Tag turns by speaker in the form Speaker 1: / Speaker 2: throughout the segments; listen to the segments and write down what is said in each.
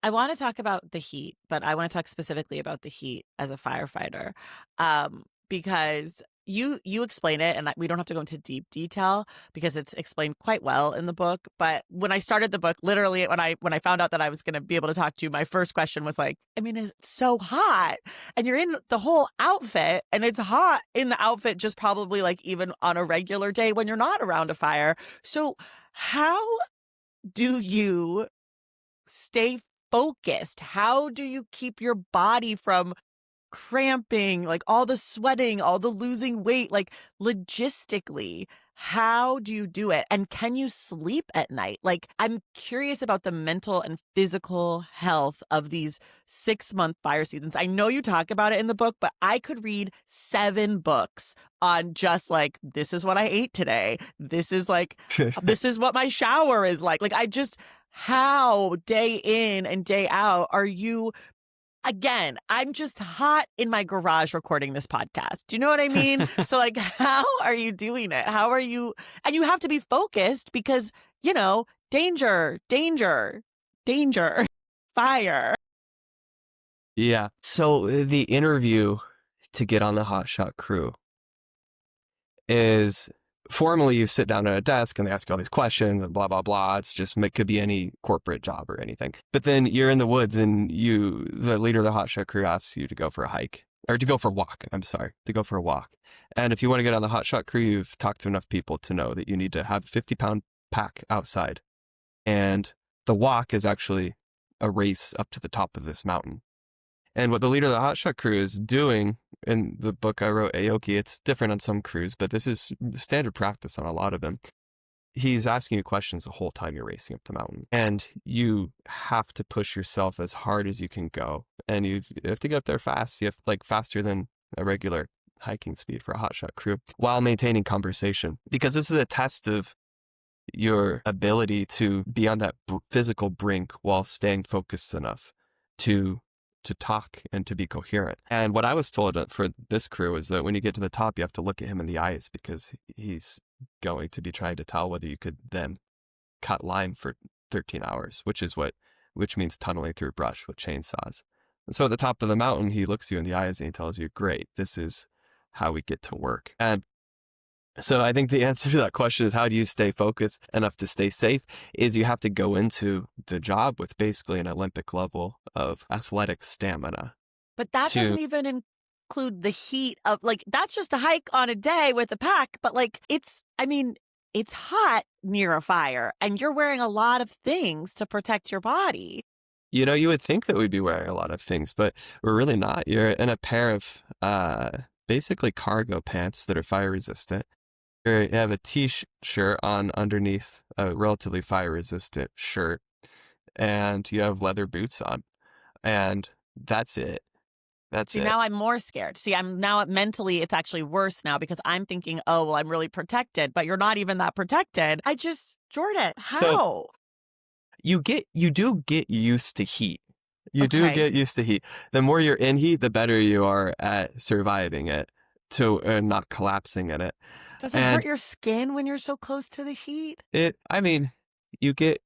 Speaker 1: I want to talk about the heat, but I want to talk specifically about the heat as a firefighter, because you explain it, and we don't have to go into deep detail because it's explained quite well in the book. But when I started the book, literally when I found out that I was going to be able to talk to you, my first question was like, I mean, it's so hot, and you're in the whole outfit, and it's hot in the outfit, just probably like even on a regular day when you're not around a fire. So how do you stay focused? How do you keep your body from cramping, like all the sweating, all the losing weight, like logistically? How do you do it? And can you sleep at night? Like, I'm curious about the mental and physical health of these 6-month fire seasons. I know you talk about it in the book, but I could read 7 books on just like, this is what I ate today. This is like, this is what my shower is like. Like, how day in and day out are you? Again, I'm just hot in my garage recording this podcast. Do you know what I mean? So like, how are you doing it? How are you? And you have to be focused because, danger, danger, danger, fire.
Speaker 2: Yeah. So the interview to get on the hotshot crew is formally you sit down at a desk and they ask you all these questions and blah, blah, blah. It could be any corporate job or anything. But then you're in the woods and the leader of the hotshot crew asks you to go for a hike or to go for a walk. I'm sorry, to go for a walk. And if you want to get on the hotshot crew, you've talked to enough people to know that you need to have a 50-pound pack outside. And the walk is actually a race up to the top of this mountain. And what the leader of the hotshot crew is doing in the book I wrote, Aoki, it's different on some crews, but this is standard practice on a lot of them. He's asking you questions the whole time you're racing up the mountain. And you have to push yourself as hard as you can go. And you have to get up there fast. You have like faster than a regular hiking speed for a hotshot crew while maintaining conversation. Because this is a test of your ability to be on that physical brink while staying focused enough to talk and to be coherent. And what I was told for this crew is that when you get to the top, you have to look at him in the eyes because he's going to be trying to tell whether you could then cut line for 13 hours, which means tunneling through brush with chainsaws. And so at the top of the mountain, he looks you in the eyes and he tells you, great, this is how we get to work. And so I think the answer to that question is, how do you stay focused enough to stay safe, is you have to go into the job with basically an Olympic level of athletic stamina.
Speaker 1: But that doesn't even include the heat of like, that's just a hike on a day with a pack. But like, it's hot near a fire and you're wearing a lot of things to protect your body.
Speaker 2: You would think that we'd be wearing a lot of things, but we're really not. You're in a pair of basically cargo pants that are fire resistant. You have a t-shirt on underneath a relatively fire-resistant shirt, and you have leather boots on, and that's it.
Speaker 1: See, now I'm more scared. See, I'm now mentally, it's actually worse now because I'm thinking, oh, well, I'm really protected, but you're not even that protected. Jordan, how?
Speaker 2: So you do get used to heat. You do get used to heat. The more you're in heat, the better you are at surviving it not collapsing in it.
Speaker 1: Does it hurt your skin when you're so close to the heat?
Speaker 2: You get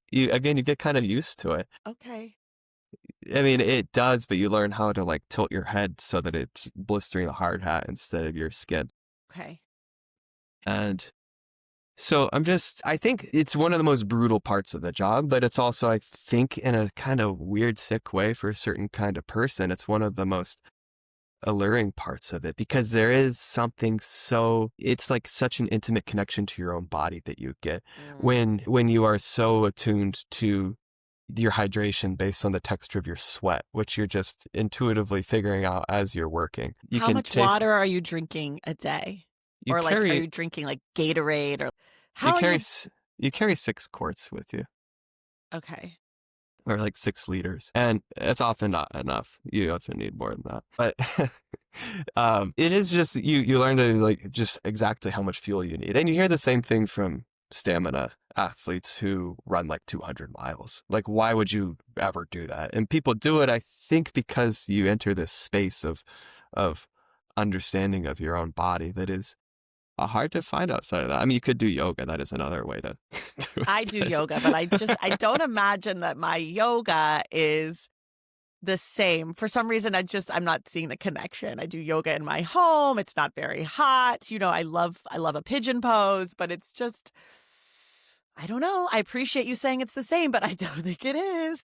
Speaker 2: kind of used to it.
Speaker 1: Okay.
Speaker 2: I mean, it does, but you learn how to like tilt your head so that it's blistering a hard hat instead of your skin.
Speaker 1: Okay.
Speaker 2: And so I think it's one of the most brutal parts of the job, but it's also, I think, in a kind of weird, sick way for a certain kind of person, it's one of the most alluring parts of it because there is something it's like such an intimate connection to your own body that you get when you are so attuned to your hydration based on the texture of your sweat, which you're just intuitively figuring out as you're working.
Speaker 1: How much water are you drinking a day? Are you drinking like Gatorade or
Speaker 2: you carry 6 quarts with you.
Speaker 1: Okay.
Speaker 2: Or like 6 liters. And it's often not enough. You often need more than that. But it is just, you learn to like just exactly how much fuel you need. And you hear the same thing from stamina athletes who run like 200 miles. Like, why would you ever do that? And people do it, I think, because you enter this space of understanding of your own body that is hard to find outside of that. I mean, you could do yoga. That is another way to do
Speaker 1: I do
Speaker 2: it.
Speaker 1: yoga, but I don't imagine that my yoga is the same. For some reason, I'm not seeing the connection. I do yoga in my home. It's not very hot. I love a pigeon pose, but it's just I don't know. I appreciate you saying it's the same, but I don't think it is.